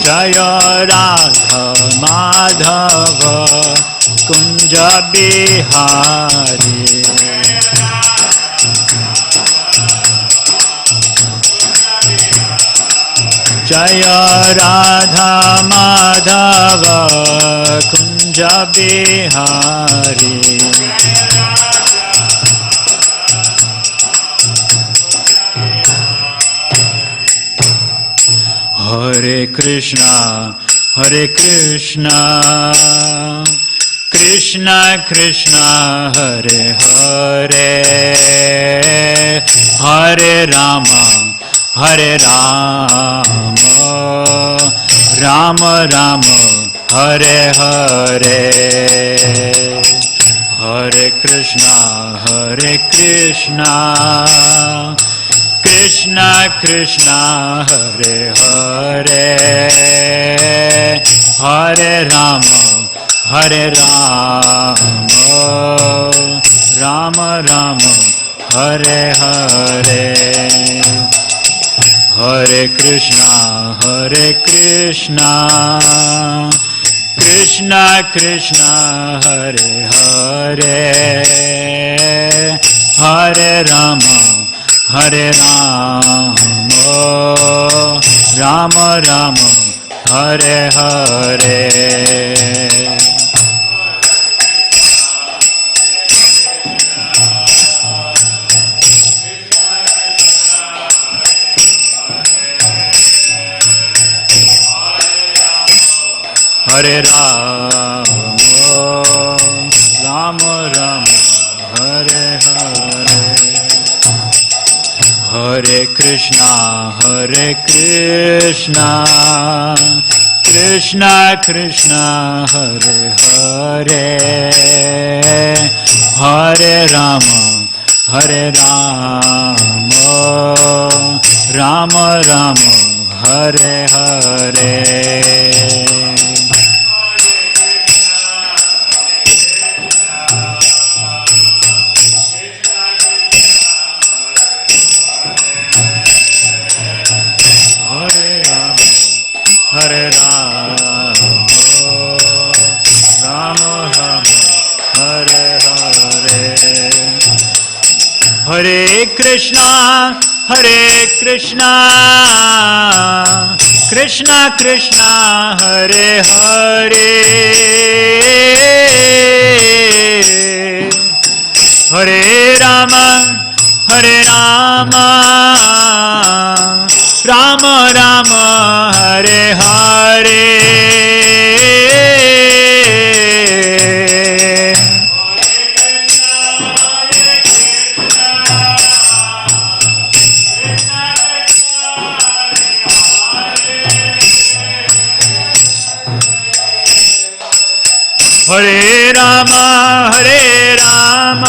Jai Radha Madhav Kunj Bihari Jai Radha Madhav Kunj Bihari Hare Krishna Krishna Krishna Hare Hare Hare Ram Ram Ram Hare Hare Hare Krishna Krishna Krishna Hare Hare Hare Ram Ram Ram Hare Hare Hare Krishna Krishna Krishna Hare Hare Hare Ram Ram Ram Hare Hare Hare Ram Ram Ram Hare Hare Hare Krishna Krishna Krishna Hare Hare Hare Ram Ram Ram Hare Hare Hare Ram Ram Ram Hare Hare Hare Krishna Krishna Krishna Hare Hare Hare Ram Ram Ram Hare Hare Hare Ram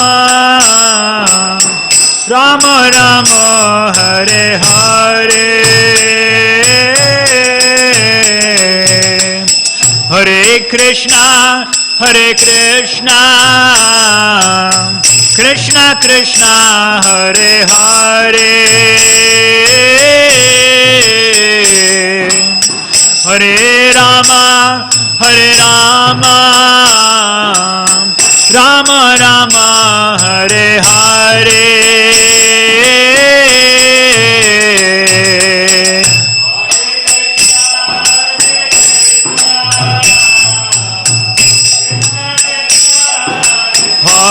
Ram Ram Hare Hare Hare Krishna Krishna Krishna Hare Hare Hare Ram Ram Ram Hare Hare Hare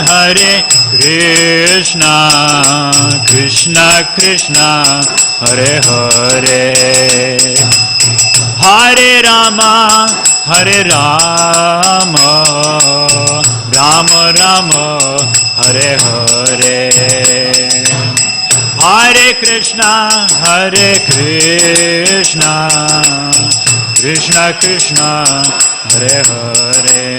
Hare Krishna Krishna Krishna Hare Hare Hare Ram Ram Ram Hare Hare Hare Krishna Krishna Krishna Hare Hare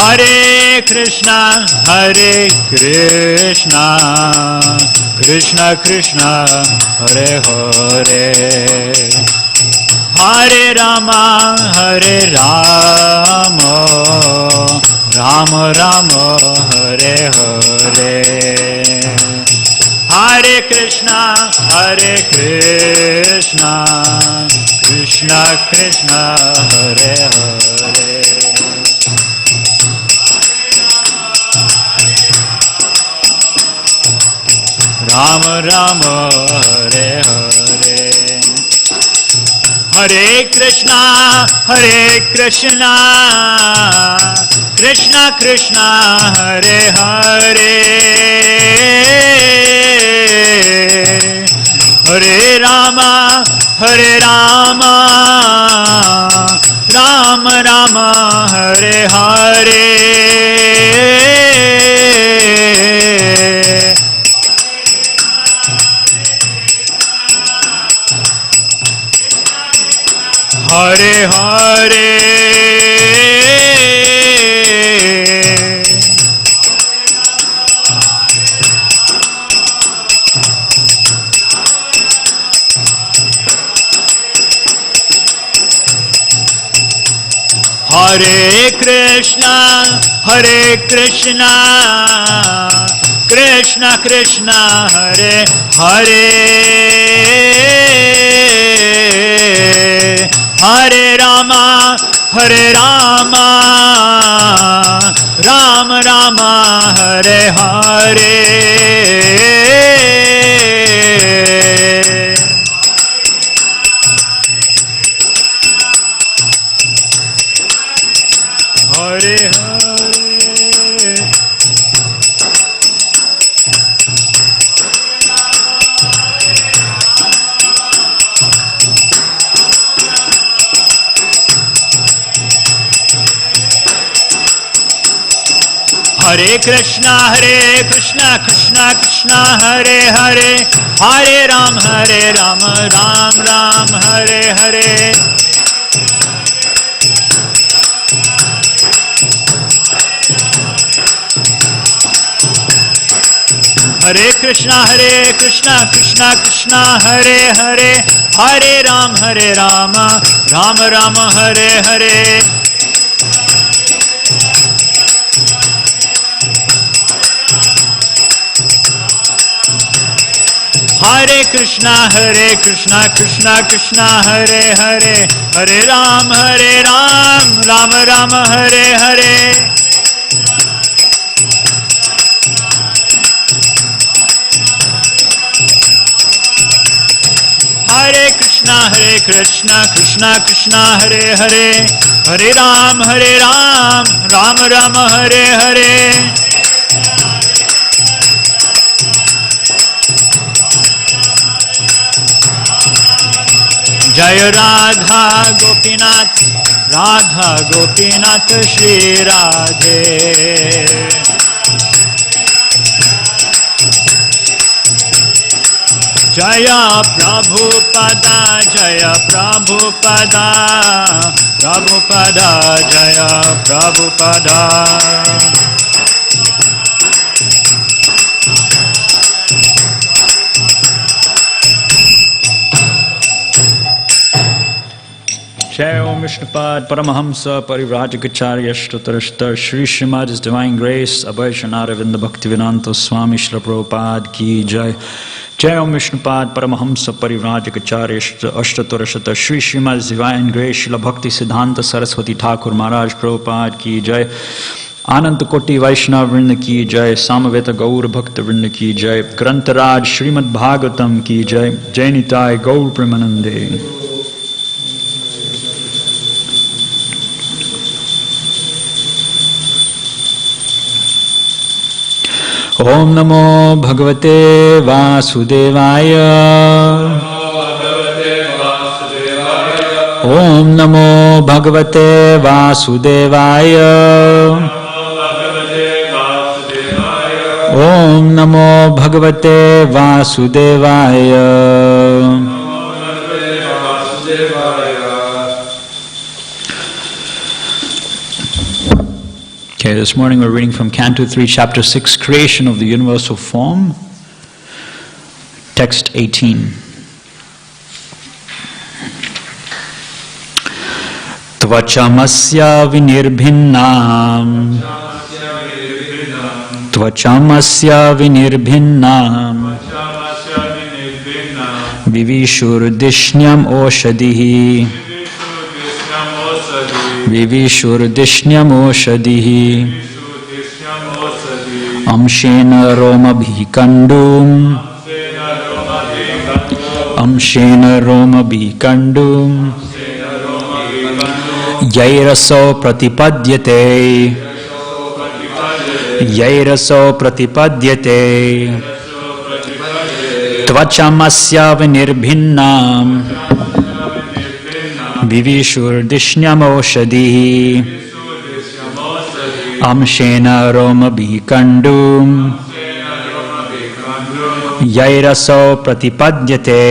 Hare Krishna, Krishna Krishna, Hare Hare, Hare Rama, Rama Rama, Hare Hare, Hare Krishna, Krishna Krishna, Hare Hare. Rama Rama, Hare Hare, Hare Krishna, Krishna Krishna, Hare Hare, Hare Rama, Rama Rama, Hare Hare. Hare Hare, Hare Krishna, Krishna Krishna, Hare Hare, Hare Rama, Rama Rama, Hare Hare. Hare Hare. Hare Krishna, Krishna Krishna, Hare Hare, Hare Ram, Ram Ram, Hare Hare. Hare Krishna, Krishna Krishna, Hare Hare, Hare Ram, Ram Ram, Hare Hare. Hare Krishna, Krishna Krishna, Hare Hare, Hare Ram, Ram Ram, Hare Hare. Hare Krishna, Krishna Hare Hare, Hare Ram, Ram Ram, Hare Hare. Jaya Radha Gopinath, Shri Radhe. Jaya Prabhupada, Jaya Prabhupada, Jaya Prabhupada. Jai Om Vishnupad Paramahamsa Parivrajacharya Shtatarashtar Shri Srimad His Divine Grace Abhaishanaravinda Bhaktivedanta Swami Srila Prabhupada Ki Jai. Jai Om Vishnupad Paramahamsa Parivrajacharya Ashtatarashtar Shri Srimad His Divine Grace Srila Bhakti Siddhanta Saraswati Thakur Maharaj Prabhupada Ki Jai. Anant Koti Vaishnav Vrinda Ki Jai. Samaveta Gaur Bhakta Vrinda Ki Jai. Grantaraj Srimad Bhagavatam Ki Jai. Jainitai Gaur Premanande. Om Namo Bhagavate Vasudevaya. Om Namo Bhagavate Vasudevaya. Om Namo Bhagavate Vasudevaya. Okay, this morning we're reading from Canto 3, Chapter 6, Creation of the Universal Form, text 18. Tvachamasya vinirbhinnam Tvachamasya vinirbhinnam Vivishurdishnyam oshadihi Vivishurdishnyam oshadihi Amshena roma bhikandum Amshena roma bhikandum Yairaso pratipadyate Yairaso pratipadyate Tvachamasya vinirbhinnam Vivishurdishnyam oshadihi Amshena roma bhikandum Yairaso pratipadyate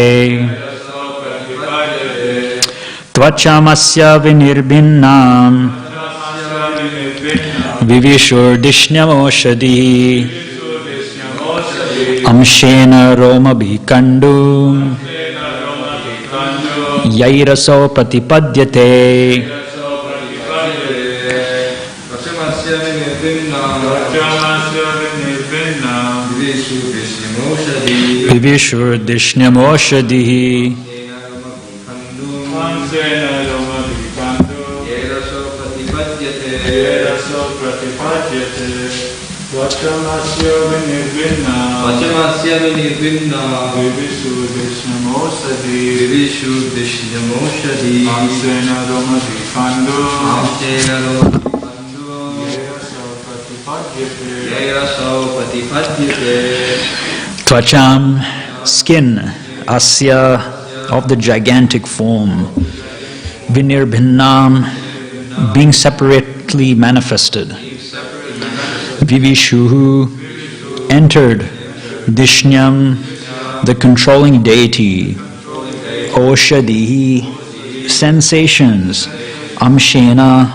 Tvachamasya vinirbhinnam Vivishurdishnyam oshadihi Amshena roma bhikandum Yairaso pratipadyate Vivishurdishnyam oshadihi Tvachamasya vinirbhinnam Vivishurdishnyam oshadihi Amshena roma bhikandum Yairaso pratipadyate Tvacham, skin, asya, of the gigantic form, vinirbhinnam, being separately manifested, vivishuhu, entered, dishnyam, the controlling deity, oshadihi, sensations, amshena,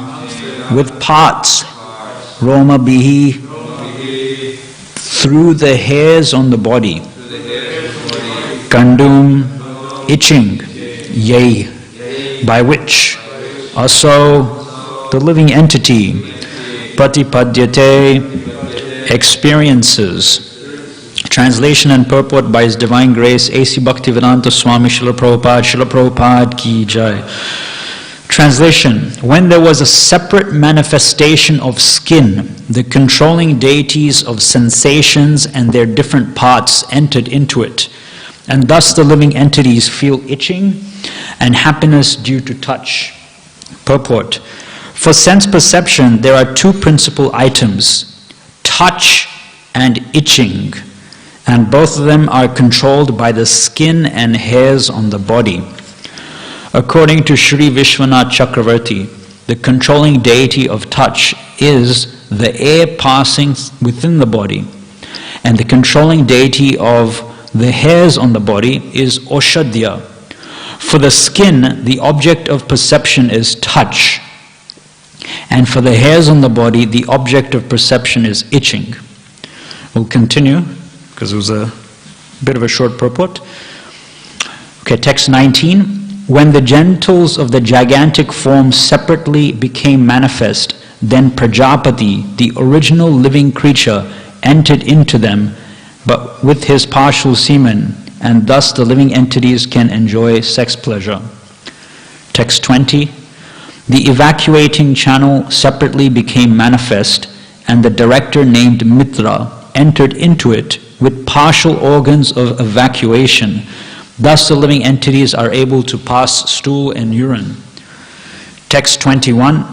with parts, roma bihi, through the hairs on the body, kandum, itching, yea, by which, aso, the living entity, pratipadyate, experiences. Translation and purport by His Divine Grace, A.C. Bhaktivedanta Swami Srila Prabhupada ki jai. Translation: when there was a separate manifestation of skin, the controlling deities of sensations and their different parts entered into it, and thus the living entities feel itching and happiness due to touch. Purport: for sense perception, there are two principal items, touch and itching, and both of them are controlled by the skin and hairs on the body. According to Sri Vishwanath Chakravarti, the controlling deity of touch is the air passing within the body, and the controlling deity of the hairs on the body is Oshadya. For the skin, the object of perception is touch, and for the hairs on the body, the object of perception is itching. We'll continue, because it was a bit of a short purport. Okay, text 19. When the genitals of the gigantic form separately became manifest, then Prajapati, the original living creature, entered into them, but with his partial semen, and thus the living entities can enjoy sex pleasure. Text 20. The evacuating channel separately became manifest, and the director named Mitra entered into it with partial organs of evacuation. Thus the living entities are able to pass stool and urine. Text 21.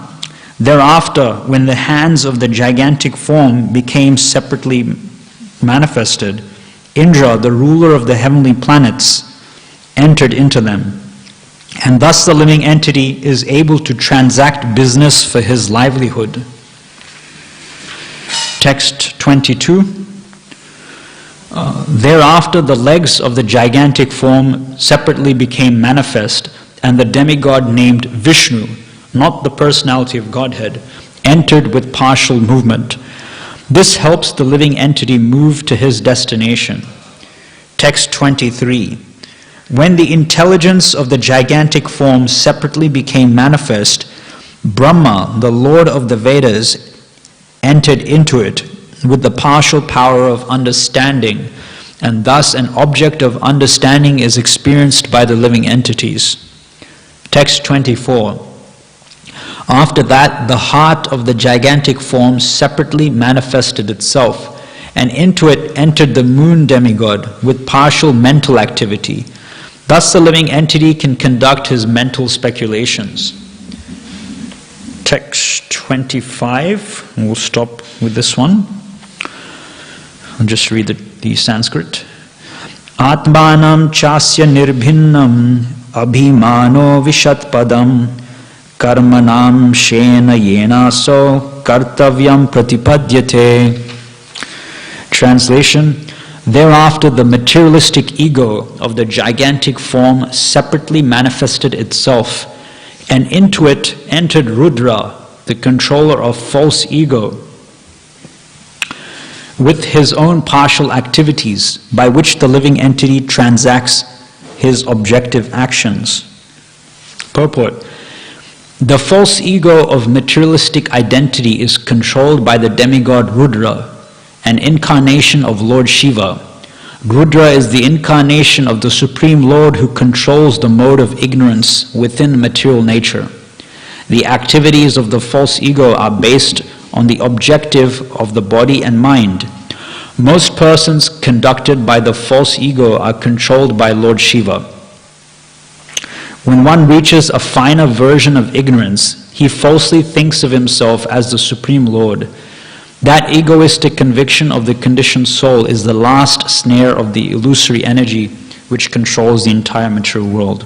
Thereafter, when the hands of the gigantic form became separately manifested, Indra, the ruler of the heavenly planets, entered into them. And thus the living entity is able to transact business for his livelihood. Text 22. Thereafter the legs of the gigantic form separately became manifest, and the demigod named Vishnu, not the personality of Godhead, entered with partial movement. This helps the living entity move to his destination. Text 23. When the intelligence of the gigantic form separately became manifest, Brahma, the Lord of the Vedas, entered into it with the partial power of understanding, and thus an object of understanding is experienced by the living entities. Text 24. After that, the heart of the gigantic form separately manifested itself, and into it entered the moon demigod with partial mental activity. Thus the living entity can conduct his mental speculations. Text 25, we'll stop with this one. I'll just read the Sanskrit. Atmanam chasya nirbhinnam abhimano vishatpadam karmanam shena yenaso kartavyam pratipadyate. Translation. Thereafter the materialistic ego of the gigantic form separately manifested itself, and into it entered Rudra, the controller of false ego, with his own partial activities by which the living entity transacts his objective actions. Purport. The false ego of materialistic identity is controlled by the demigod Rudra, an incarnation of Lord Shiva. Rudra is the incarnation of the Supreme Lord who controls the mode of ignorance within material nature. The activities of the false ego are based on the objective of the body and mind. Most persons conducted by the false ego are controlled by Lord Shiva. When one reaches a finer version of ignorance, he falsely thinks of himself as the Supreme Lord. That egoistic conviction of the conditioned soul is the last snare of the illusory energy which controls the entire material world.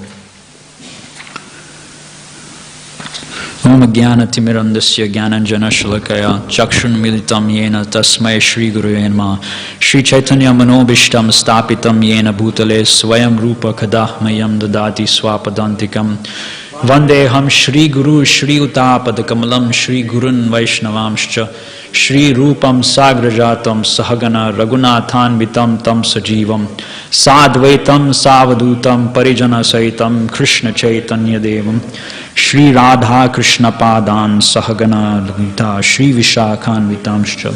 Om Jnana Timirandasya Jnananjana Shalakaya Chakshun Militam Yena Tasmai Shri Guru Enma Shri Chaitanya Manobishtam Stapitam Yena Bhutale Swayam Rupa Kadahmayam Dadati Swapadantikam Vandeham Shri Guru Shri Utapadakamalam Shri Gurun Vaishnavamscha Shri Rupam Sagrajatam Sahagana Raghunathan Vitam Tam Sajivam Sadvaitam Savadutam Parijana Saitam Krishna Chaitanya Devam Shri Radha Krishna Padan Sahagana Lalita Shri Vishakhan Vitamscha.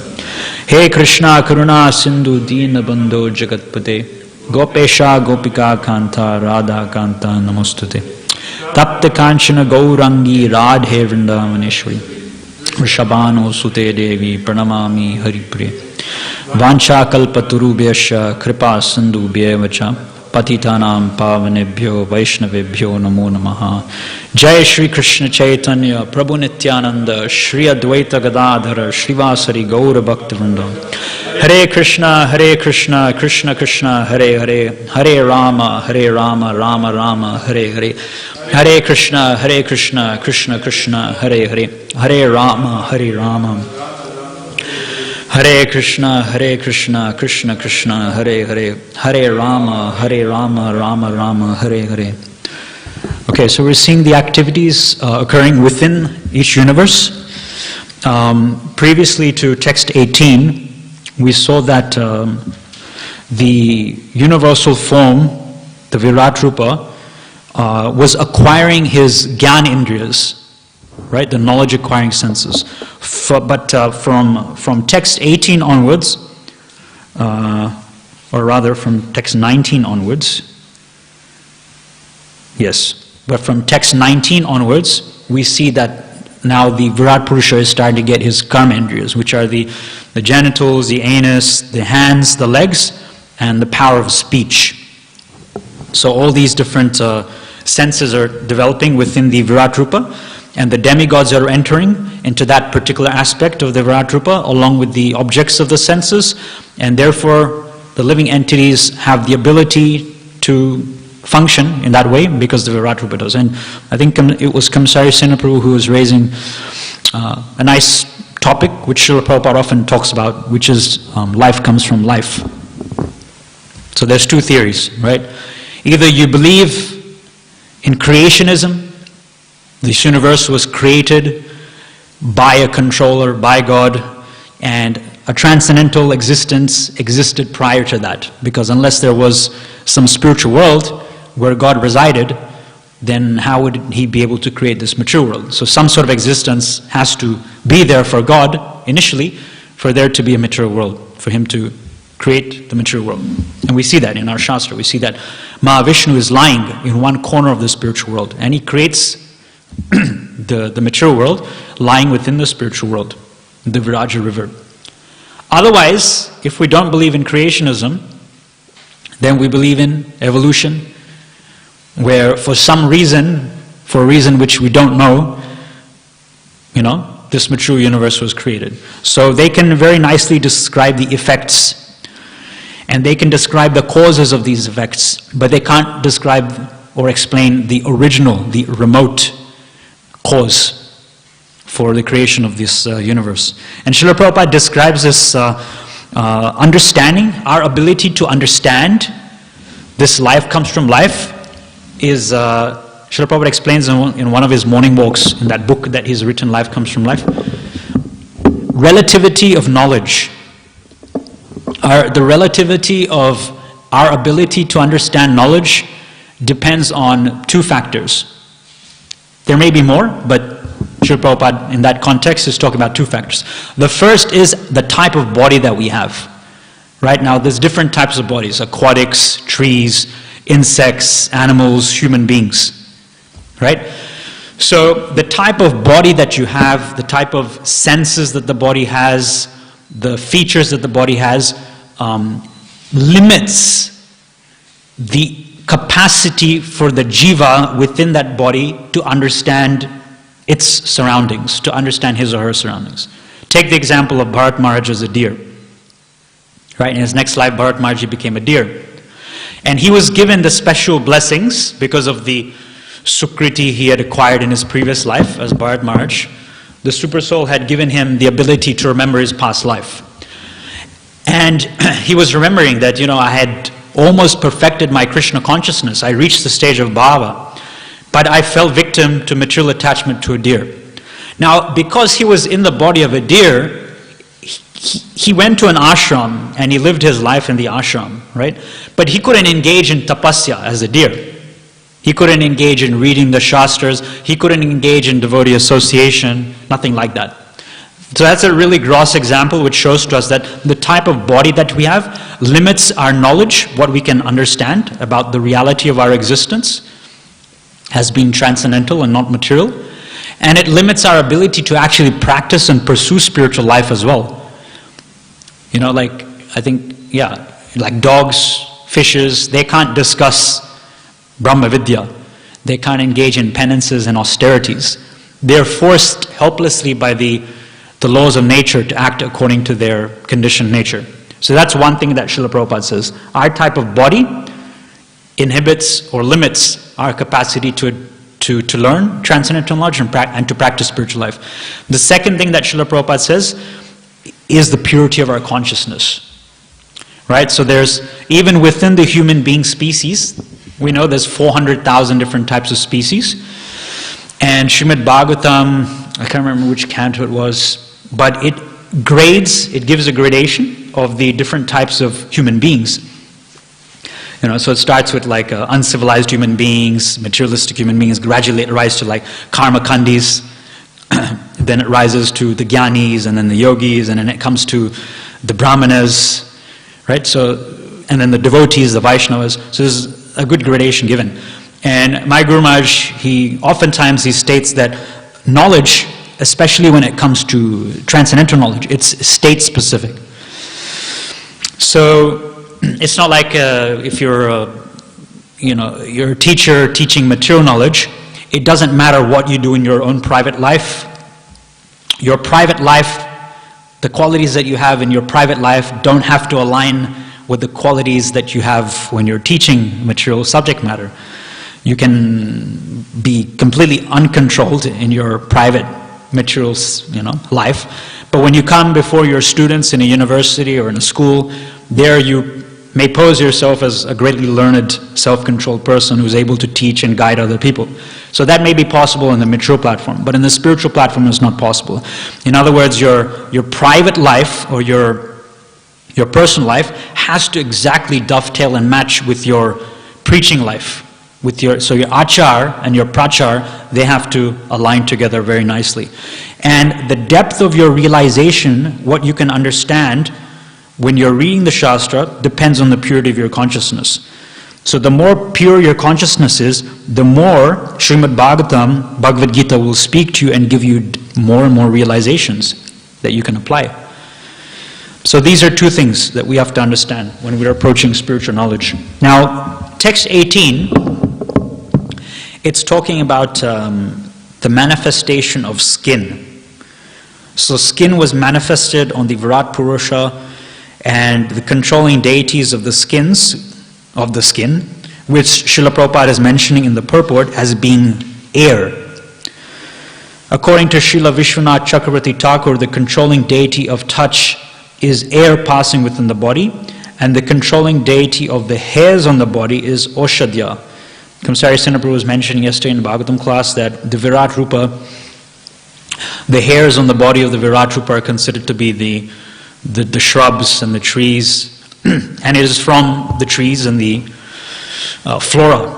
He Krishna Karuna Sindhu Dina Bandho Jagatpate Gopesha Gopika Kanta Radha Kanta Namostute Tapta Kanchana Gaurangi Radhe Vrindavaneshwari Vrishabhano Sute Devi Pranamami Haripriya Vancha Kalpaturubhyascha Kripa Sindhu Bhyevacha Patitanam Pavanebhyo Vaishnavebhyo Namo Namaha. Jai Shri Krishna Chaitanya Prabhu Nityananda Shri Advaita Gadadhara Srivasari Gaura Bhaktivinoda. Hare Krishna Krishna Krishna Hare Hare Hare Rama Rama Rama Hare Hare Hare Krishna Krishna Krishna Hare Hare Hare Rama Hare Krishna Krishna Krishna Hare Hare Hare Rama Rama Hare Hare. Okay, so we're seeing the activities occurring within each universe. Previously to text 18, we saw that the universal form, the Virat Rupa, was acquiring his Gyan Indriyas, right, the knowledge acquiring senses. But from text 18 onwards, or rather from text 19 onwards, yes, but from text 19 onwards, we see that now the Virat Purusha is starting to get his karma indriyas, which are the genitals, the anus, the hands, the legs, and the power of speech. So all these different senses are developing within the Virat Rupa, and the demigods are entering into that particular aspect of the Virat Rupa along with the objects of the senses, and therefore the living entities have the ability to function in that way because the Virat Rupa does. And I think it was Kamsari Sriman Nrsimha Prabhu who was raising a nice topic which Srila Prabhupada often talks about, which is life comes from life. So there's two theories, right? Either you believe in creationism, this universe was created by a controller, by God, and a transcendental existence existed prior to that. Because unless there was some spiritual world where God resided, then how would he be able to create this material world? So some sort of existence has to be there for God initially, for there to be a material world, for him to create the material world. And we see that in our Shastra. We see that Mahavishnu is lying in one corner of the spiritual world, and he creates the material world lying within the spiritual world, the Viraja river. Otherwise, if we don't believe in creationism, then we believe in evolution, where for some reason, for a reason which we don't know, this material universe was created. So they can very nicely describe the effects, and they can describe the causes of these effects, but they can't describe or explain the original, the remote cause for the creation of this universe. And Srila Prabhupada describes this understanding, our ability to understand this life comes from life, is, Srila Prabhupada explains in one of his morning walks, in that book that he's written, Life Comes From Life, relativity of knowledge. The relativity of our ability to understand knowledge depends on two factors. There may be more, but Srila Prabhupada in that context is talking about two factors. The first is the type of body that we have. Right now there's different types of bodies: aquatics, trees, insects, animals, human beings. Right? So the type of body that you have, the type of senses that the body has, the features that the body has, limits the capacity for the jiva within that body to understand its surroundings, to understand his or her surroundings. Take the example of Bharat Maharaj as a deer. Right? In his next life, Bharat Maharaj became a deer. And he was given the special blessings because of the Sukriti he had acquired in his previous life as Bharat Maharaj. The Super Soul had given him the ability to remember his past life. And he was remembering that, I had almost perfected my Krishna consciousness. I reached the stage of bhava, but I fell victim to material attachment to a deer. Now, because he was in the body of a deer, he went to an ashram and he lived his life in the ashram, right? But he couldn't engage in tapasya as a deer. He couldn't engage in reading the shastras. He couldn't engage in devotee association, nothing like that. So that's a really gross example which shows to us that the type of body that we have limits our knowledge, what we can understand about the reality of our existence as being transcendental and not material. And it limits our ability to actually practice and pursue spiritual life as well. Like dogs, fishes, they can't discuss Brahma Vidya. They can't engage in penances and austerities. They're forced helplessly by the laws of nature to act according to their conditioned nature. So that's one thing that Srila Prabhupada says. Our type of body inhibits or limits our capacity to learn transcendental knowledge and to practice spiritual life. The second thing that Srila Prabhupada says is the purity of our consciousness. Right? So there's, even within the human being species, we know there's 400,000 different types of species. And Srimad Bhagavatam, I can't remember which canto it was, but it gives a gradation of the different types of human beings. So it starts with like uncivilized human beings, materialistic human beings, gradually it rises to like karma kandis, then it rises to the jnanis, and then the yogis, and then it comes to the brahmanas, right? So, and then the devotees, the Vaishnavas. So there's a good gradation given. And my Guru Maharaj, oftentimes he states that knowledge, especially when it comes to transcendental knowledge, it's state specific. So it's not like if you're a teacher teaching material knowledge, it doesn't matter what you do in your own private life. Your private life, the qualities that you have in your private life don't have to align with the qualities that you have when you're teaching material subject matter. You can be completely uncontrolled in your private material, life. But when you come before your students in a university or in a school, there you may pose yourself as a greatly learned, self-controlled person who's able to teach and guide other people. So that may be possible in the mature platform, but in the spiritual platform it's not possible. In other words, your private life or your personal life has to exactly dovetail and match with your preaching life. So your achar and your prachar, they have to align together very nicely. And the depth of your realization, what you can understand when you're reading the Shastra, depends on the purity of your consciousness. So the more pure your consciousness is, the more Srimad Bhagavatam, Bhagavad Gita will speak to you and give you more and more realizations that you can apply. So these are two things that we have to understand when we're approaching spiritual knowledge. Now, text 18, it's talking about the manifestation of skin. So skin was manifested on the Virat Purusha and the controlling deities of the skin, which Srila Prabhupada is mentioning in the purport as being air. According to Srila Vishwanath Chakravarti Thakur, the controlling deity of touch is air passing within the body, and the controlling deity of the hairs on the body is Oshadya. Kamsari Srila Prabhu was mentioning yesterday in the Bhagavatam class that the Virat Rupa, the hairs on the body of the Virat Rupa are considered to be the shrubs and the trees, and it is from the trees and the flora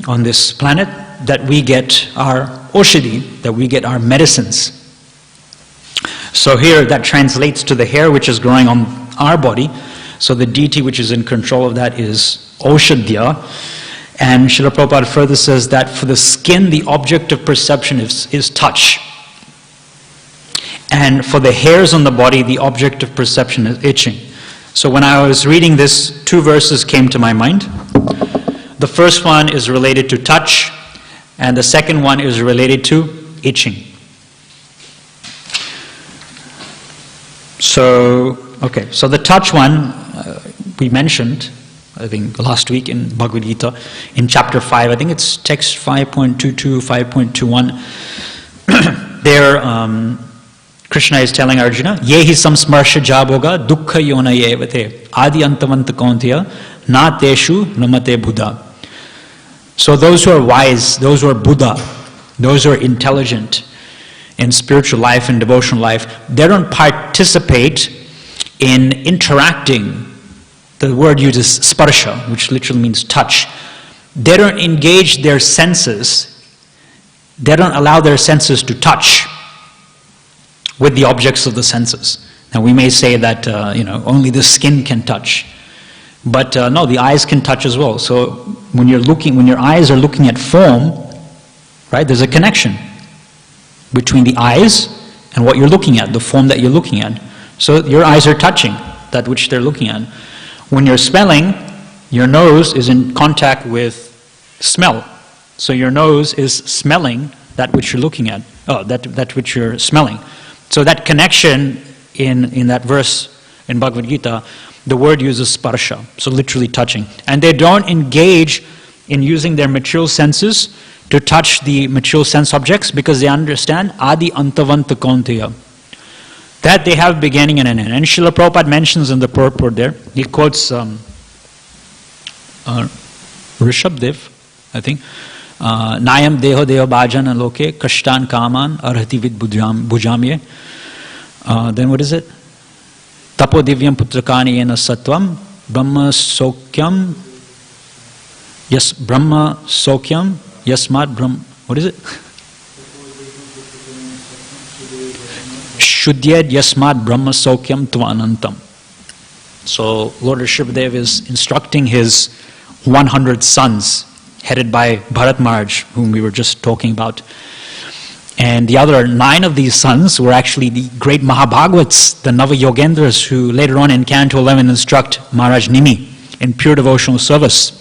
on this planet that we get our oshadi, that we get our medicines. So here that translates to the hair which is growing on our body. So the deity which is in control of that is Oshadya. And Srila Prabhupada further says that for the skin, the object of perception is touch. And for the hairs on the body, the object of perception is itching. So when I was reading this, two verses came to my mind. The first one is related to touch, and the second one is related to itching. So the touch one we mentioned, I think last week in Bhagavad Gita, in chapter 5, I think it's text 5.22, 5.21. There, Krishna is telling Arjuna, Yehi samsmarsha jaboga dukkha yona yevate adi antavanta kaunteya na teshu namate buddha. So those who are wise, those who are Buddha, those who are intelligent in spiritual life and devotional life, they don't participate in interacting. The word uses sparsha, which literally means touch. They don't engage their senses. They don't allow their senses to touch with the objects of the senses. Now we may say that only the skin can touch, but no, the eyes can touch as well. So when your eyes are looking at form, right? There's a connection between the eyes and what you're looking at, the form that you're looking at. So your eyes are touching that which they're looking at. When you're smelling, your nose is in contact with smell. So your nose is smelling that which you're looking at, that which you're smelling. So that connection in that verse in Bhagavad Gita, the word uses sparsha, so literally touching. And they don't engage in using their material senses to touch the material sense objects because they understand adi antavanta kaunteya, that they have beginning and an end. And Srila Prabhupada mentions in the purport there, he quotes Rishabdev, I think, Nayam deho deho bhajana loke kashtan kaman arhati vid bhujamye. Then what is it? Tapo divyam putrakani yena satvam brahma sokyam yasmat brahma. What is it? Shudyad yasmat brahma sokyam tvanantam. So Lord Rishabdev is instructing his 100 sons, headed by Bharat Maharaj, whom we were just talking about. And the other 9 of these sons were actually the great Mahabhagavats, the Nava Yogendras, who later on in Canto 11 instruct Maharaj Nimi in pure devotional service.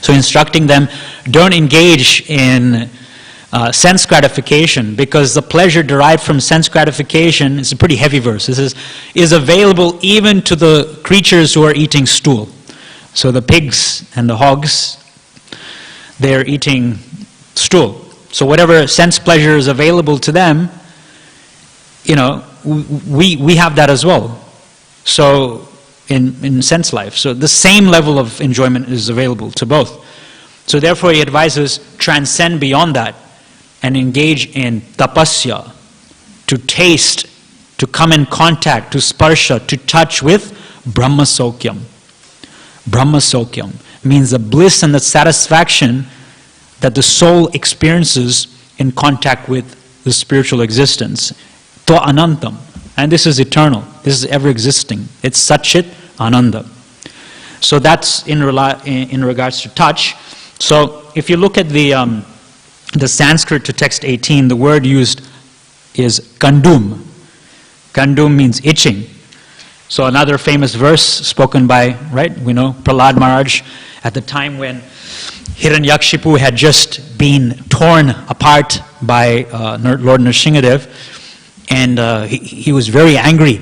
So instructing them, don't engage in sense gratification, because the pleasure derived from sense gratification is a pretty heavy verse. This is available even to the creatures who are eating stool. So the pigs and the hogs, they're eating stool. So whatever sense pleasure is available to them, we have that as well. So in sense life. So the same level of enjoyment is available to both. So therefore he advises transcend beyond that and engage in tapasya, to taste, to come in contact, to sparsha, to touch with Brahma Sokyam. Brahma Sokyam means the bliss and the satisfaction that the soul experiences in contact with the spiritual existence. To Anantam. And this is eternal. This is ever existing. It's Satchit Ananda. So that's in regards to touch. So if you look at the Sanskrit to text 18, the word used is kandum. Kandum means itching. So another famous verse spoken by, right, we know, Prahlad Maharaj, at the time when Hiranyakshipu had just been torn apart by Lord Nrsimhadev, and he was very angry,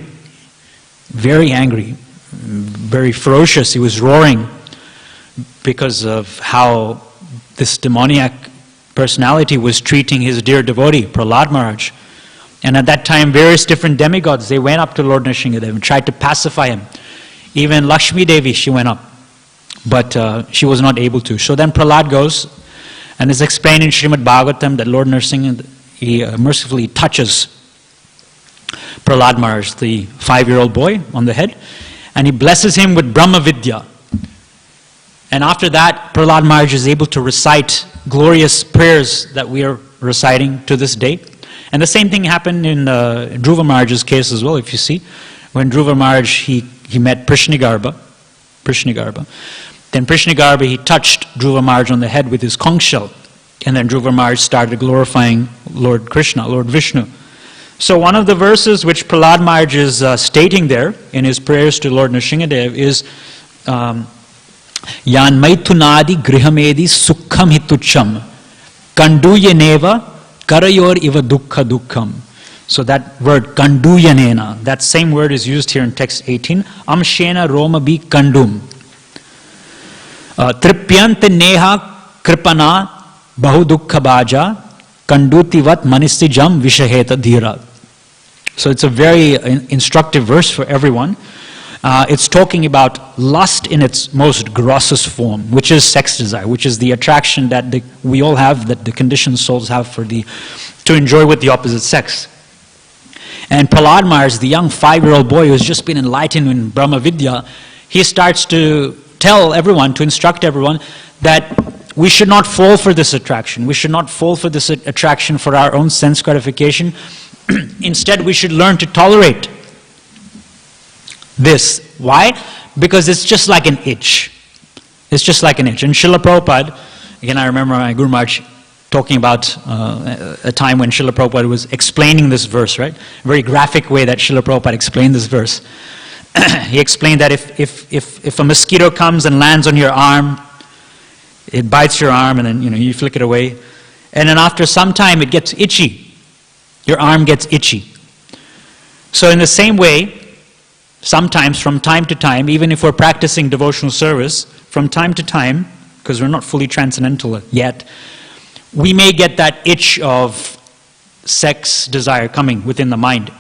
very ferocious. He was roaring because of how this demoniac personality was treating his dear devotee, Prahlad Maharaj. And at that time, various different demigods, they went up to Lord Nrsimhadev and tried to pacify him. Even Lakshmi Devi, she went up, but she was not able to. So then Prahlad goes, and it's explained in Srimad Bhagavatam that Lord Nrsimha, he mercifully touches Prahlad Maharaj, the 5-year-old boy, on the head, and he blesses him with Brahma Vidya. And after that, Prahlad Maharaj is able to recite glorious prayers that we are reciting to this day. And the same thing happened in Dhruva Maharaj's case as well, if you see. When Dhruva Maharaj, he met Prishnigarbha. Then Prishnigarbha, he touched Dhruva Maharaj on the head with his conch shell. And then Dhruva Maharaj started glorifying Lord Krishna, Lord Vishnu. So one of the verses which Prahlad Maharaj is stating there in his prayers to Lord Nrsimhadev is Yan Maitunadi Grihamedi Sukham Hitucham Kanduyaneva Karayor Iva Dukkha Dukkham. So that word Kanduyanena, that same word is used here in text 18. Amshena Roma Bi Kandum. Tripyante Neha Kripana Bahu Dukkha Baja Kandutivat Manistijam Vishaheta Dhira. So it's a very instructive verse for everyone. It's talking about lust in its most grossest form, which is sex desire, which is the attraction that we all have, that the conditioned souls have to enjoy with the opposite sex. And Prahlad Maharaj, the young 5-year-old boy who's just been enlightened in Brahma Vidya, he starts to tell everyone, to instruct everyone, that we should not fall for this attraction. We should not fall for this attraction for our own sense gratification. Instead, we should learn to tolerate this. Why? Because it's just like an itch. It's just like an itch. And Srila Prabhupada, again, I remember my Guru Maharaj talking about a time when Srila Prabhupada was explaining this verse, right? A very graphic way that Srila Prabhupada explained this verse. He explained that if a mosquito comes and lands on your arm, it bites your arm, and then you flick it away. And then after some time, it gets itchy. Your arm gets itchy. So in the same way, sometimes from time to time, even if we're practicing devotional service, from time to time, because we're not fully transcendental yet, we may get that itch of sex desire coming within the mind.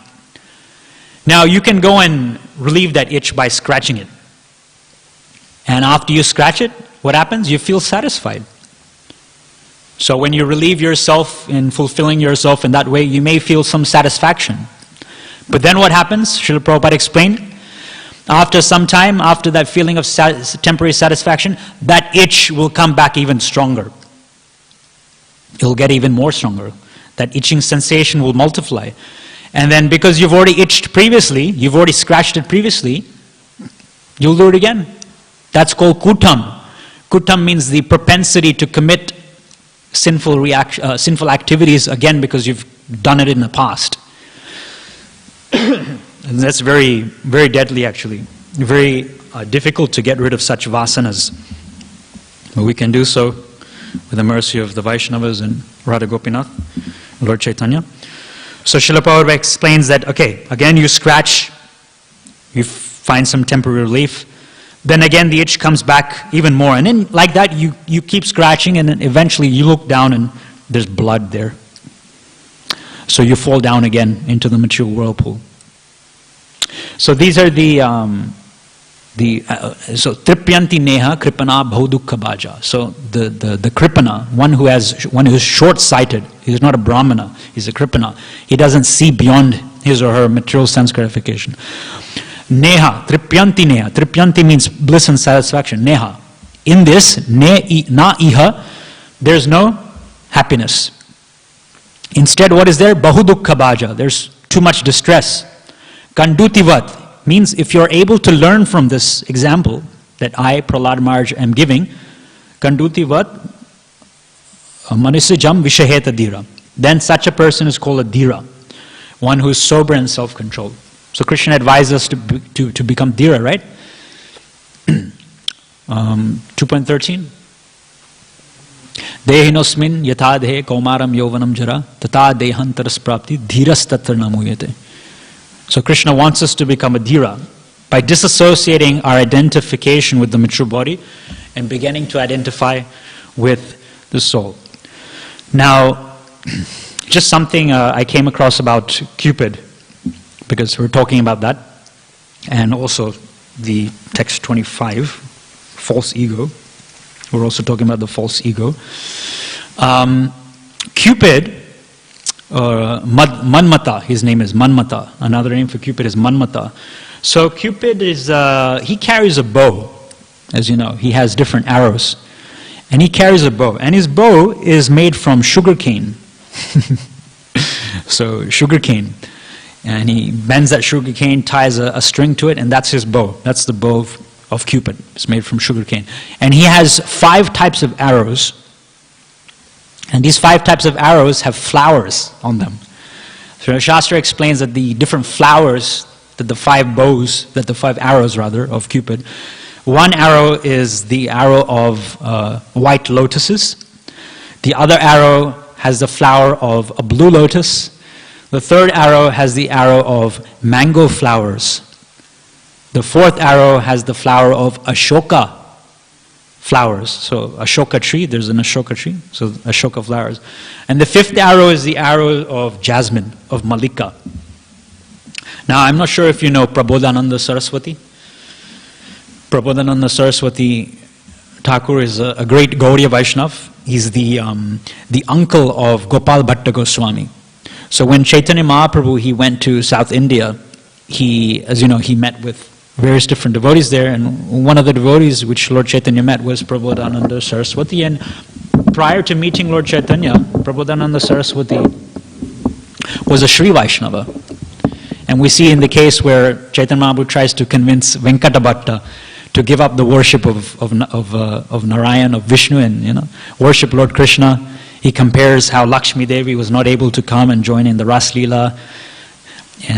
Now you can go and relieve that itch by scratching it. And after you scratch it, what happens? You feel satisfied. So when you relieve yourself in fulfilling yourself in that way, you may feel some satisfaction. But then what happens? Srila Prabhupada explained, after some time, after that feeling of temporary satisfaction, that itch will come back even stronger. It will get even more stronger. That itching sensation will multiply. And then because you've already itched previously, you've already scratched it previously, you'll do it again. That's called kutam. Kutam means the propensity to commit sinful activities again because you've done it in the past. And that's very, very deadly actually. Very difficult to get rid of such vasanas. But we can do so with the mercy of the Vaishnavas and Radha Gopinath, Lord Chaitanya. So Srila Prabhupada explains that, okay, again you scratch, you find some temporary relief, then again the itch comes back even more. And then like that you keep scratching, and then eventually you look down and there's blood there. So you fall down again into the material whirlpool. So these are the So tripyanti neha kripana bahudukha bhaja. So the kripana, one who is short-sighted, he's not a brahmana, he's a kripana. He doesn't see beyond his or her material sense gratification. Neha, tripyanti neha. Tripyanti means bliss and satisfaction. Neha. In this, na iha, there's no happiness. Instead, what is there? Bahudukha bhaja. There's too much distress. Kandutivat means if you're able to learn from this example that I, Prahlad Maharaj, am giving, Kandutivat manisajam vishaheta dhira. Then such a person is called a dhira, one who is sober and self-controlled. So Krishna advises us to become dhira, right? 2.13. Dehinosmin yatha dehe kaumaram yovanam jara tata dehantaras prapti dhiras tatra namuyate. So Krishna wants us to become a dhira by disassociating our identification with the mature body and beginning to identify with the soul. Now, just something I came across about Cupid, because we're talking about that, and also the text 25, false ego. We're also talking about the false ego. Cupid, Manmata, his name is Manmata. Another name for Cupid is Manmata. So Cupid is, he carries a bow, as you know. He has different arrows. And he carries a bow. And his bow is made from sugarcane. So sugarcane. And he bends that sugarcane, ties a string to it, and that's his bow. That's the bow of Cupid. It's made from sugarcane. And he has 5 types of arrows. And these 5 types of arrows have flowers on them. So Shastra explains that the different flowers, that the 5 bows, that the 5 arrows rather, of Cupid, one arrow is the arrow of white lotuses. The other arrow has the flower of a blue lotus. The third arrow has the arrow of mango flowers. The fourth arrow has the flower of Ashoka flowers. So Ashoka tree, there's an Ashoka tree, so Ashoka flowers. And the 5th arrow is the arrow of jasmine, of Malika. Now I'm not sure if you know Prabodhananda Saraswati. Prabodhananda Saraswati Thakur is a great Gaudiya Vaishnav. He's the uncle of Gopal Bhatta Goswami. So when Chaitanya Mahaprabhu, he went to South India, he, as you know, he met with various different devotees there, and one of the devotees which Lord Chaitanya met was Prabodhananda Saraswati. And prior to meeting Lord Chaitanya, Prabodhananda Saraswati was a Sri Vaishnava. And we see in the case where Chaitanya Mahaprabhu tries to convince Venkatabhatta to give up the worship of Narayan, of Vishnu, and worship Lord Krishna. He compares how Lakshmi Devi was not able to come and join in the Ras Leela.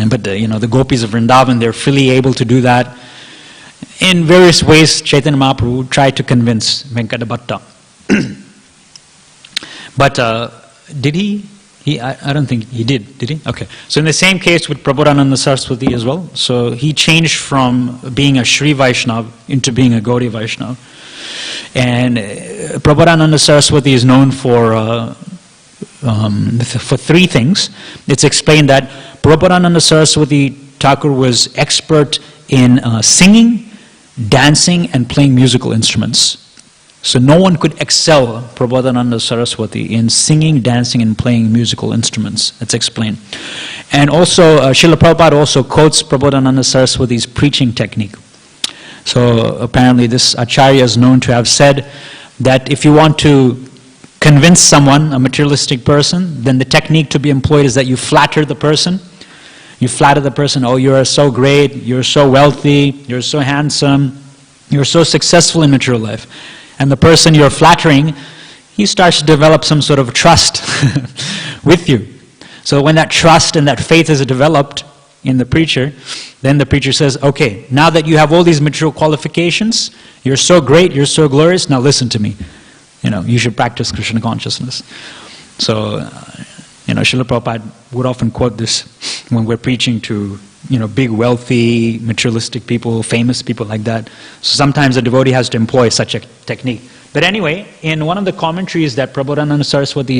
But the gopis of Vrindavan, they're freely able to do that. In various ways, Chaitanya Mahaprabhu tried to convince Venkatabhatta. But did he? I don't think he did he? Okay. So in the same case with Prabodhananda Saraswati as well. So he changed from being a Sri Vaishnava into being a Gaudiya Vaishnava. And Prabodhananda Saraswati is known for 3 things. It's explained that Prabodhananda Saraswati Thakur was expert in singing, dancing, and playing musical instruments. So no one could excel Prabodhananda Saraswati in singing, dancing, and playing musical instruments. That's explained. And also, Srila Prabhupada also quotes Prabodhananda Saraswati's preaching technique. So apparently this Acharya is known to have said that if you want to convince someone, a materialistic person, then the technique to be employed is that you flatter the person. You flatter the person, oh, you're so great, you're so wealthy, you're so handsome, you're so successful in material life. And the person you're flattering, he starts to develop some sort of trust with you. So when that trust and that faith is developed in the preacher, then the preacher says, okay, now that you have all these material qualifications, you're so great, you're so glorious, now listen to me. You should practice Krishna consciousness. So, Srila Prabhupada would often quote this when we're preaching to, big, wealthy, materialistic people, famous people like that. So sometimes a devotee has to employ such a technique. But anyway, in one of the commentaries that Prabodhananda Saraswati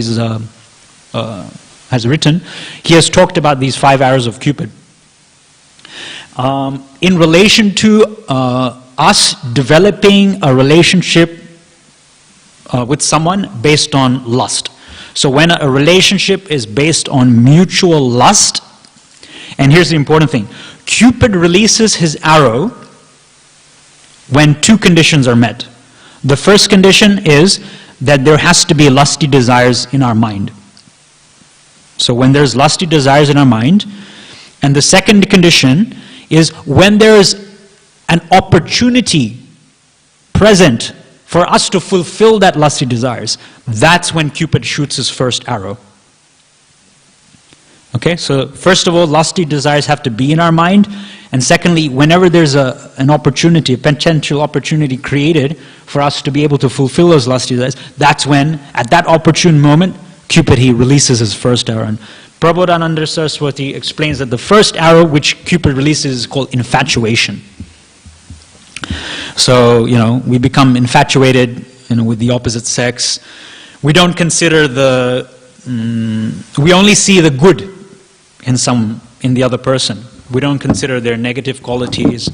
has written, he has talked about these 5 arrows of Cupid. In relation to us developing a relationship with someone based on lust. So when a relationship is based on mutual lust, and here's the important thing, Cupid releases his arrow when two conditions are met. The first condition is that there has to be lusty desires in our mind. So when there's lusty desires in our mind, and the second condition is when there is an opportunity present for us to fulfill that lusty desires, that's when Cupid shoots his first arrow. Okay, so first of all, lusty desires have to be in our mind, and secondly, whenever there's an opportunity, a potential opportunity created for us to be able to fulfill those lusty desires, that's when, at that opportune moment, Cupid, he releases his first arrow. And Prabodhananda Saraswati explains that the first arrow which Cupid releases is called infatuation. So, we become infatuated, with the opposite sex. We don't consider we only see the good in the other person. We don't consider their negative qualities.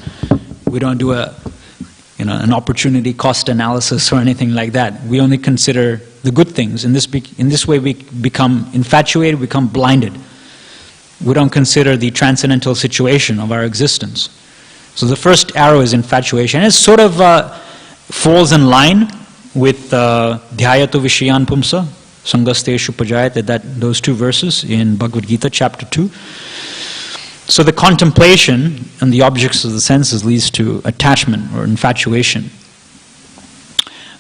We don't do an opportunity cost analysis or anything like that. We only consider the good things. In this way, we become infatuated, we become blinded. We don't consider the transcendental situation of our existence. So the first arrow is infatuation. It sort of falls in line with Dhyato Vishayan Pumsa, Sangasteshu Pajayate, those two verses in Bhagavad Gita, chapter 2. So the contemplation and the objects of the senses leads to attachment or infatuation.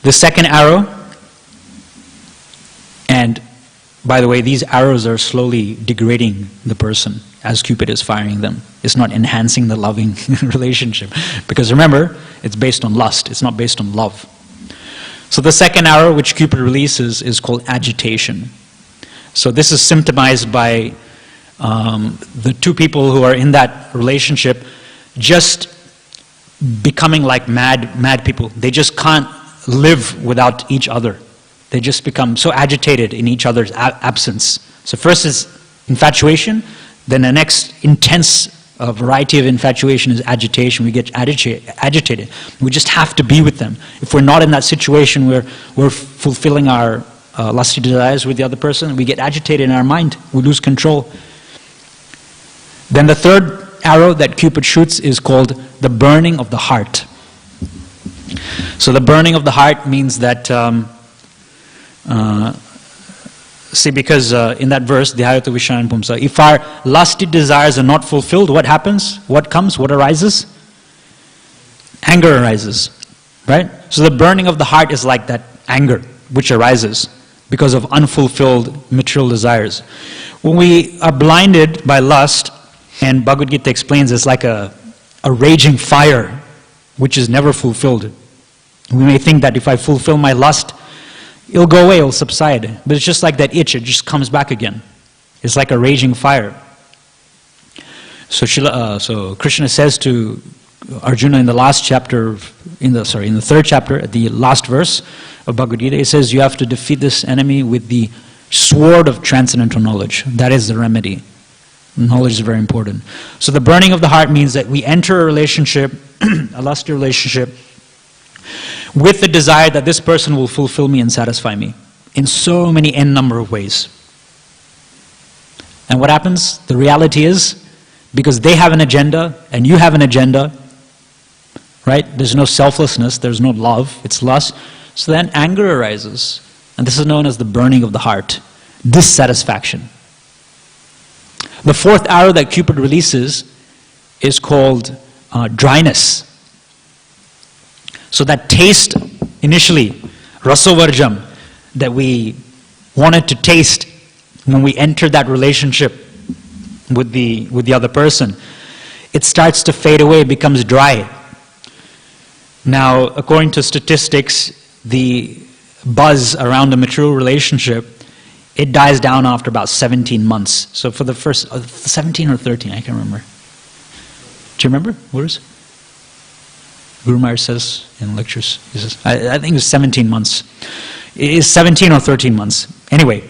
The second arrow, and by the way, these arrows are slowly degrading the person as Cupid is firing them. It's not enhancing the loving relationship. Because remember, it's based on lust, it's not based on love. So the second arrow which Cupid releases is called agitation. So this is symptomized by the two people who are in that relationship just becoming like mad people. They just can't live without each other. They just become so agitated in each other's absence. So first is infatuation, then the next intense variety of infatuation is agitation. We get agitated. We just have to be with them. If we're not in that situation where we're fulfilling our lusty desires with the other person, we get agitated in our mind. We lose control. Then the third arrow that Cupid shoots is called the burning of the heart. So the burning of the heart means that, because in that verse, Dhyato Vishayan Pumsa, if our lusty desires are not fulfilled, what happens? What comes? What arises? Anger arises, right? So the burning of the heart is like that anger which arises because of unfulfilled material desires. When we are blinded by lust, and Bhagavad Gita explains it's like a raging fire which is never fulfilled. We may think that if I fulfill my lust, it'll go away, it'll subside. But it's just like that itch, it just comes back again. It's like a raging fire. So Krishna says to Arjuna in the last chapter, in the third chapter, at the last verse of Bhagavad Gita, he says you have to defeat this enemy with the sword of transcendental knowledge. That is the remedy. Knowledge is very important. So the burning of the heart means that we enter a relationship, a lusty relationship, with the desire that this person will fulfill me and satisfy me in so many n number of ways. And what happens? The reality is, because they have an agenda and you have an agenda, right? There's no selflessness, there's no love, it's lust. So then anger arises. And this is known as the burning of the heart, dissatisfaction. The fourth arrow that Cupid releases is called dryness. So that taste, initially, rasovarjam, that we wanted to taste when we entered that relationship with the other person, it starts to fade away, it becomes dry. Now, according to statistics, the buzz around a material relationship, it dies down after about 17 months. So for the first, 17 or 13, I can't remember. Do you remember? What is it? Guru Maharaj says in lectures, he says, I think it's 17 months. It is 17 or 13 months. Anyway,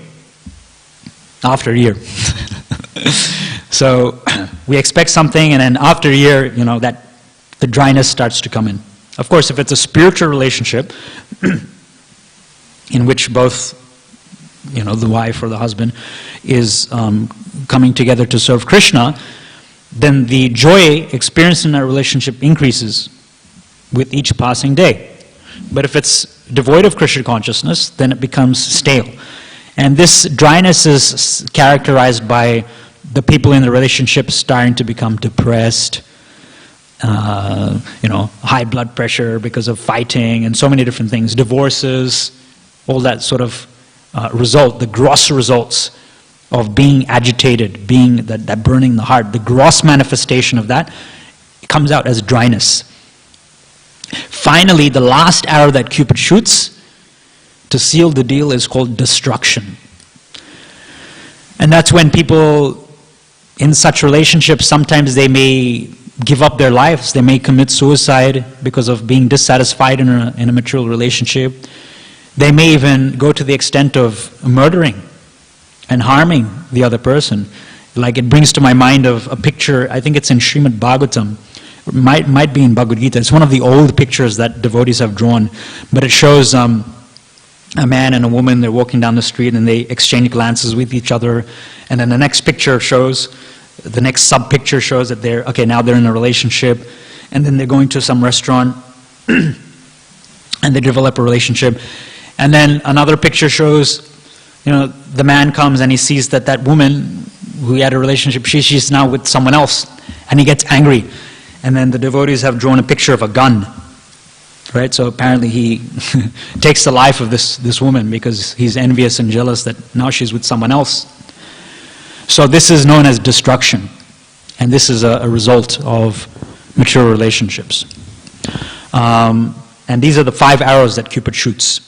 after a year. So we expect something, and then after a year, that the dryness starts to come in. Of course, if it's a spiritual relationship in which both, the wife or the husband is coming together to serve Krishna, then the joy experienced in that relationship increases with each passing day. But if it's devoid of Krishna consciousness, then it becomes stale. And this dryness is characterized by the people in the relationship starting to become depressed, high blood pressure because of fighting and so many different things, divorces, all that sort of the gross results of being agitated, being that burning the heart, the gross manifestation of that comes out as dryness. Finally, the last arrow that Cupid shoots to seal the deal is called destruction. And that's when people in such relationships, sometimes they may give up their lives, they may commit suicide because of being dissatisfied in a material relationship. They may even go to the extent of murdering and harming the other person. Like, it brings to my mind of a picture, I think it's in Srimad Bhagavatam, might be in Bhagavad Gita. It's one of the old pictures that devotees have drawn, but it shows a man and a woman, they're walking down the street and they exchange glances with each other, and then the next sub-picture shows that now they're in a relationship, and then they're going to some restaurant and they develop a relationship. And then another picture shows, the man comes and he sees that woman who he had a relationship, she's now with someone else, and he gets angry. And then the devotees have drawn a picture of a gun, right? So apparently he takes the life of this woman because he's envious and jealous that now she's with someone else. So this is known as destruction, and this is a result of mature relationships. And these are the 5 arrows that Cupid shoots.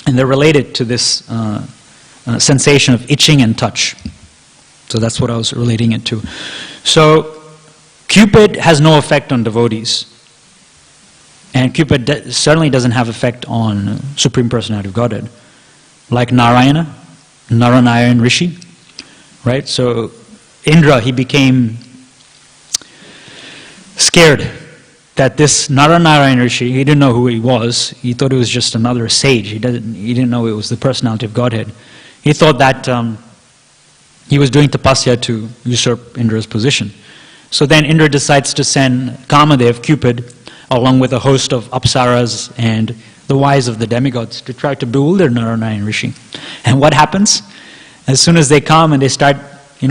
And they're related to this sensation of itching and touch. So that's what I was relating it to. So Cupid has no effect on devotees. And Cupid certainly doesn't have effect on Supreme Personality of Godhead. Like Narayana Rishi, right? So Indra, he became scared that this Narayana Rishi, he didn't know who he was. He thought it was just another sage. He didn't know it was the personality of Godhead. He thought that he was doing tapasya to usurp Indra's position. So then Indra decides to send Kamadev, Cupid, along with a host of apsaras and the wives of the demigods to try to bewilder Narayana Rishi. And what happens? As soon as they come and they start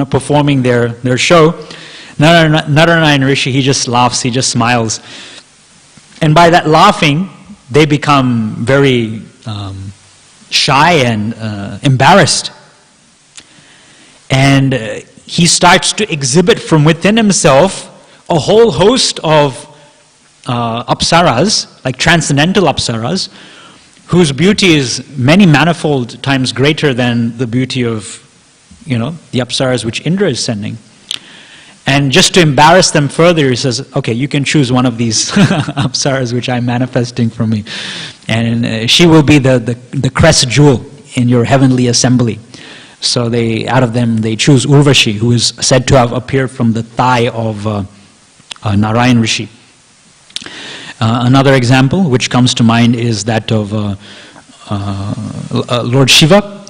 performing their show, Narayana Rishi, he just laughs, he just smiles. And by that laughing, they become very shy and embarrassed. And he starts to exhibit from within himself a whole host of apsaras, like transcendental apsaras, whose beauty is many manifold times greater than the beauty of, the apsaras which Indra is sending. And just to embarrass them further, he says, okay, you can choose one of these apsaras which I'm manifesting from me. And she will be the crest jewel in your heavenly assembly. So out of them, they choose Urvashi, who is said to have appeared from the thigh of Narayan Rishi. Another example which comes to mind is that of Lord Shiva.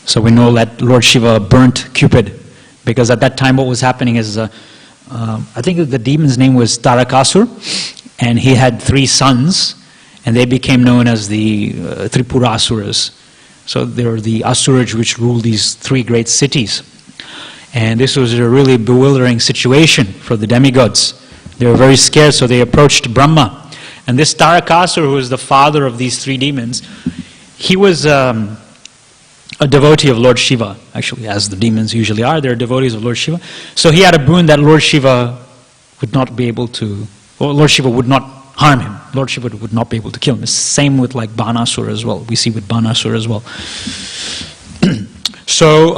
So we know that Lord Shiva burnt Cupid, because at that time what was happening is, I think the demon's name was Tarakasur, and he had 3 sons, and they became known as the Tripurasuras. So they were the asuras which ruled these 3 great cities. And this was a really bewildering situation for the demigods. They were very scared, so they approached Brahma. And this Tarakasur, who was the father of these 3 demons, he was a devotee of Lord Shiva, actually, as the demons usually are. They're devotees of Lord Shiva. So he had a boon that Lord Shiva would not be able to, or Lord Shiva would not harm him. Lord Shiva would not be able to kill him. Same with like Banasura as well. We see with Banasura as well. So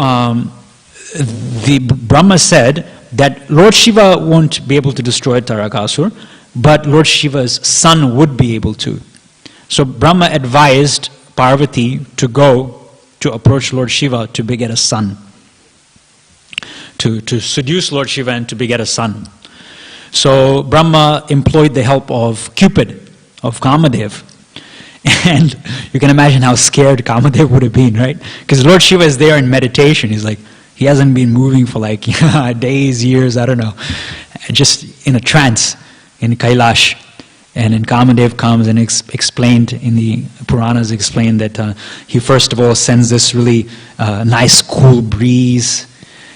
the Brahma said that Lord Shiva won't be able to destroy Tarakasur, but Lord Shiva's son would be able to. So Brahma advised Parvati to go to approach Lord Shiva to beget a son. To seduce Lord Shiva and to beget a son. So Brahma employed the help of Cupid, of Kamadev. And you can imagine how scared Kamadev would have been, right? Because Lord Shiva is there in meditation. He's like, he hasn't been moving for like days, years, I don't know. Just in a trance in Kailash. And then Kamadev comes and explained in the Puranas, explained that he first of all sends this really nice cool breeze,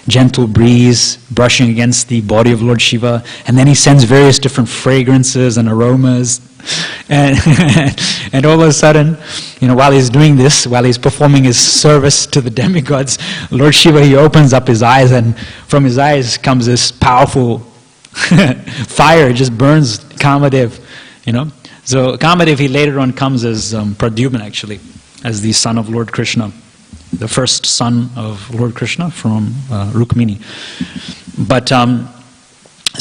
gentle breeze, brushing against the body of Lord Shiva. And then he sends various different fragrances and aromas. And, and all of a sudden, while he's doing this, while he's performing his service to the demigods, Lord Shiva, he opens up his eyes, and from his eyes comes this powerful fire. It just burns Kamadev, So Kamadev, he later on comes as Pradyumna, actually, as the son of Lord Krishna, the first son of Lord Krishna from Rukmini. But,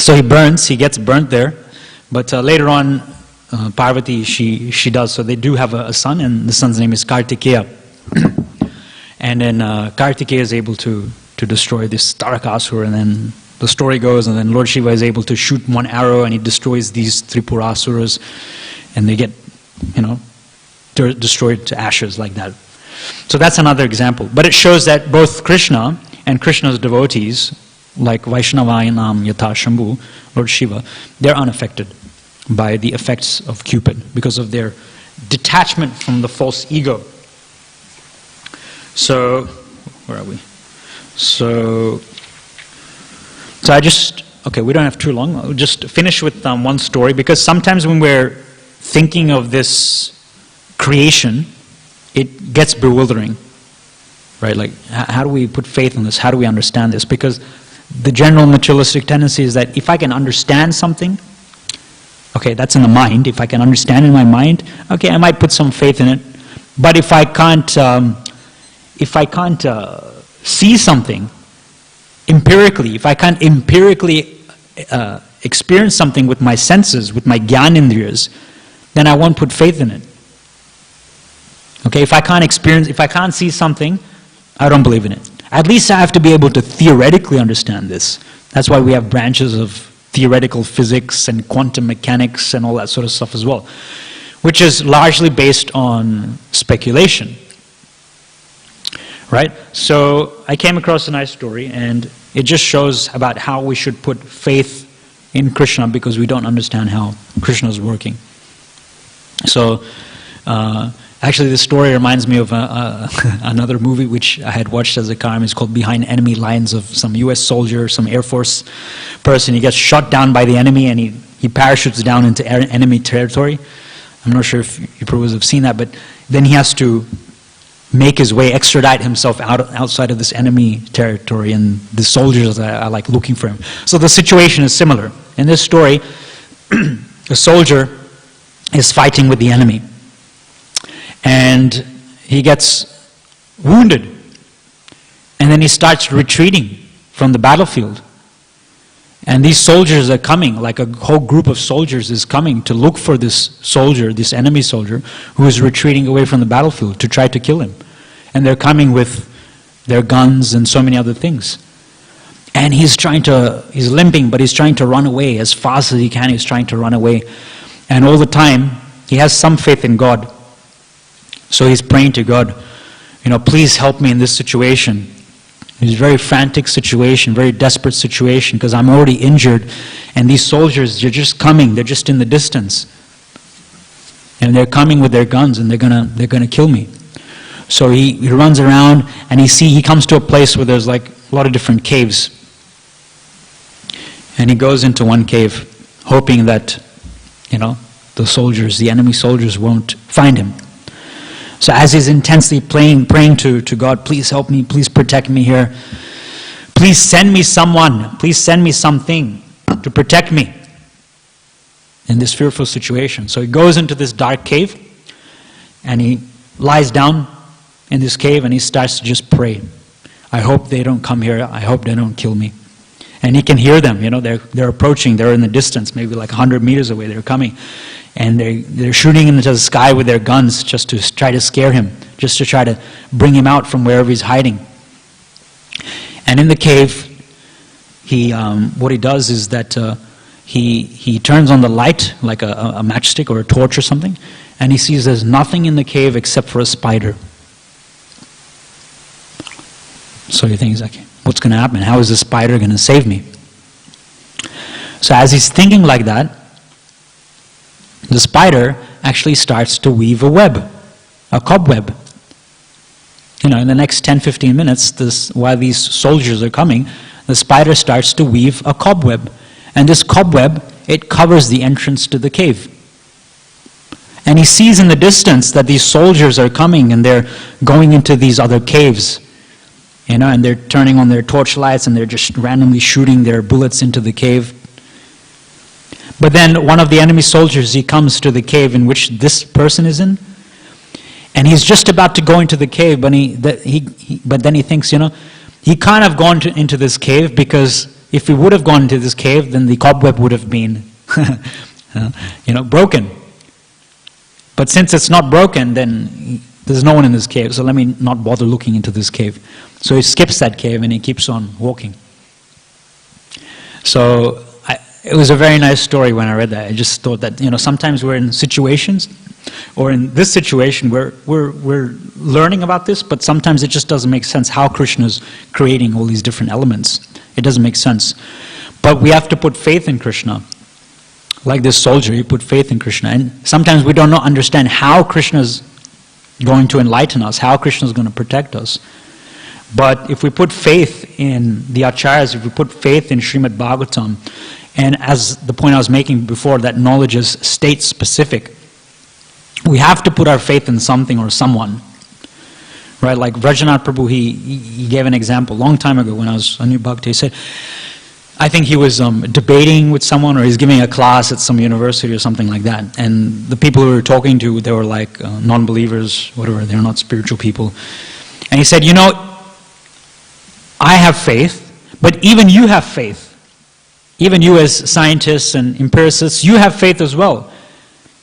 so he gets burnt there, but later on, Parvati, she does. So they do have a son, and the son's name is Kartikeya. And then Kartikeya is able to destroy this Tarakasura, and then the story goes, and then Lord Shiva is able to shoot one arrow, and he destroys these Tripurasuras, and they get, destroyed to ashes like that. So that's another example. But it shows that both Krishna and Krishna's devotees, like Vaishnavayanam Yatha Shambhu, Lord Shiva, they're unaffected by the effects of Cupid because of their detachment from the false ego. So, where are we? So we don't have too long. I'll just finish with one story, because sometimes when we're thinking of this creation, it gets bewildering, right? Like, how do we put faith in this? How do we understand this? Because the general materialistic tendency is that if I can understand something, okay, that's in the mind. If I can understand in my mind, okay, I might put some faith in it. But if I can't see something empirically, if I can't empirically experience something with my senses, with my gyanendriyas, then I won't put faith in it. Okay, if I can't see something, I don't believe in it. At least I have to be able to theoretically understand this. That's why we have branches of theoretical physics and quantum mechanics and all that sort of stuff as well, which is largely based on speculation. Right? So I came across a nice story, and it just shows about how we should put faith in Krishna, because we don't understand how Krishna is working. So actually this story reminds me of another movie which I had watched as a Karma. It's called Behind Enemy Lines, of some US soldier, some Air Force person. He gets shot down by the enemy, and he parachutes down into enemy territory. I'm not sure if you probably have seen that, but then he has to make his way, extradite himself outside of this enemy territory, and the soldiers are like looking for him. So the situation is similar. In this story, a soldier is fighting with the enemy, and he gets wounded, and then he starts retreating from the battlefield. And these soldiers are coming, like a whole group of soldiers is coming to look for this soldier, this enemy soldier, who is retreating away from the battlefield to try to kill him. And they're coming with their guns and so many other things. And he's limping, but he's trying to run away as fast as he can. He's trying to run away. And all the time, he has some faith in God. So he's praying to God, please help me in this situation. It's a very frantic situation, very desperate situation, because I'm already injured, and these soldiers, they're just coming, they're just in the distance. And they're coming with their guns, and they're gonna kill me. So he runs around, and he comes to a place where there's like a lot of different caves. And he goes into one cave, hoping that, the enemy soldiers won't find him. So as he's intensely praying to God, please help me, please protect me here. Please send me someone, please send me something to protect me in this fearful situation. So he goes into this dark cave, and he lies down in this cave, and he starts to just pray. I hope they don't come here, I hope they don't kill me. And he can hear them, they're approaching, they're in the distance, maybe like 100 meters away, they're coming. And they're shooting into the sky with their guns just to try to scare him, just to try to bring him out from wherever he's hiding. And in the cave, what he does is that he turns on the light, like a matchstick or a torch or something, and he sees there's nothing in the cave except for a spider. So he thinks, okay, what's going to happen? How is the spider going to save me? So as he's thinking like that, the spider actually starts to weave a web, a cobweb. In the next 10-15 minutes, while these soldiers are coming, the spider starts to weave a cobweb. And this cobweb, it covers the entrance to the cave. And he sees in the distance that these soldiers are coming and they're going into these other caves. And they're turning on their torchlights and they're just randomly shooting their bullets into the cave. But then one of the enemy soldiers, he comes to the cave in which this person is in. And he's just about to go into the cave, but then he thinks, he can't have gone into this cave, because if he would have gone into this cave, then the cobweb would have been, broken. But since it's not broken, then there's no one in this cave, so let me not bother looking into this cave. So he skips that cave and he keeps on walking. So it was a very nice story when I read that. I just thought that, sometimes we're in situations, or in this situation, we're learning about this, but sometimes it just doesn't make sense how Krishna's creating all these different elements. It doesn't make sense. But we have to put faith in Krishna. Like this soldier, he put faith in Krishna. And sometimes we don't understand how Krishna's going to enlighten us, how Krishna's going to protect us. But if we put faith in the acharyas, if we put faith in Srimad Bhagavatam, and as the point I was making before, that knowledge is state-specific, we have to put our faith in something or someone. Right? Like Vrajanath Prabhu, he gave an example a long time ago when I was a new bhakta. He said, I think he was debating with someone, or he's giving a class at some university or something like that. And the people who were talking to, they were like non-believers, whatever, they're not spiritual people. And he said, I have faith, but even you have faith. Even you as scientists and empiricists, you have faith as well.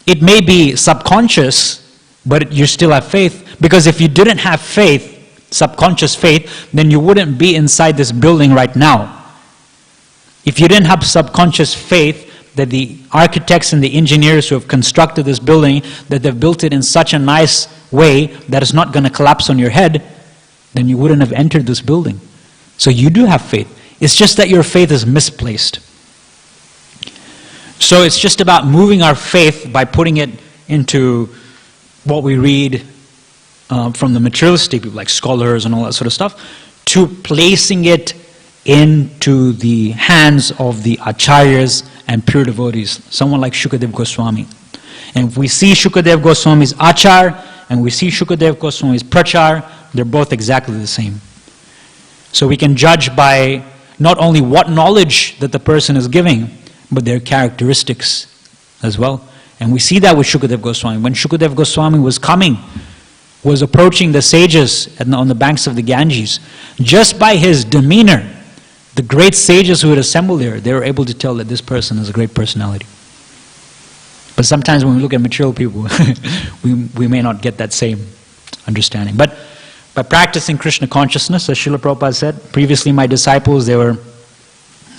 It may be subconscious, but you still have faith. Because if you didn't have faith, subconscious faith, then you wouldn't be inside this building right now. If you didn't have subconscious faith that the architects and the engineers who have constructed this building, that they've built it in such a nice way that it's not going to collapse on your head, then you wouldn't have entered this building. So you do have faith. It's just that your faith is misplaced. So it's just about moving our faith by putting it into what we read from the materialistic people, like scholars and all that sort of stuff, to placing it into the hands of the acharyas and pure devotees, someone like Shukadev Goswami. And if we see Shukadev Goswami's achar and we see Shukadev Goswami's prachar, they're both exactly the same. So we can judge by not only what knowledge that the person is giving, but their characteristics as well. And we see that with Shukadev Goswami. When Shukadev Goswami was approaching the sages on the banks of the Ganges, just by his demeanor, the great sages who had assembled there, they were able to tell that this person is a great personality. But sometimes when we look at material people, we may not get that same understanding. But by practicing Krishna consciousness, as Srila Prabhupada said, previously my disciples, they were,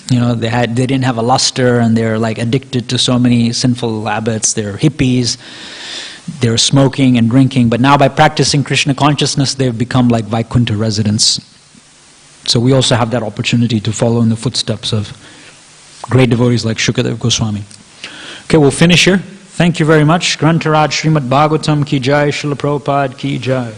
they didn't have a luster, and they're like addicted to so many sinful habits. They're hippies, they're smoking and drinking. But now by practicing Krishna consciousness, they've become like Vaikuntha residents. So we also have that opportunity to follow in the footsteps of great devotees like Shukadev Goswami. Okay, we'll finish here. Thank you very much. Grantaraj Srimad Bhagavatam ki jai, Srila Prabhupada ki jai.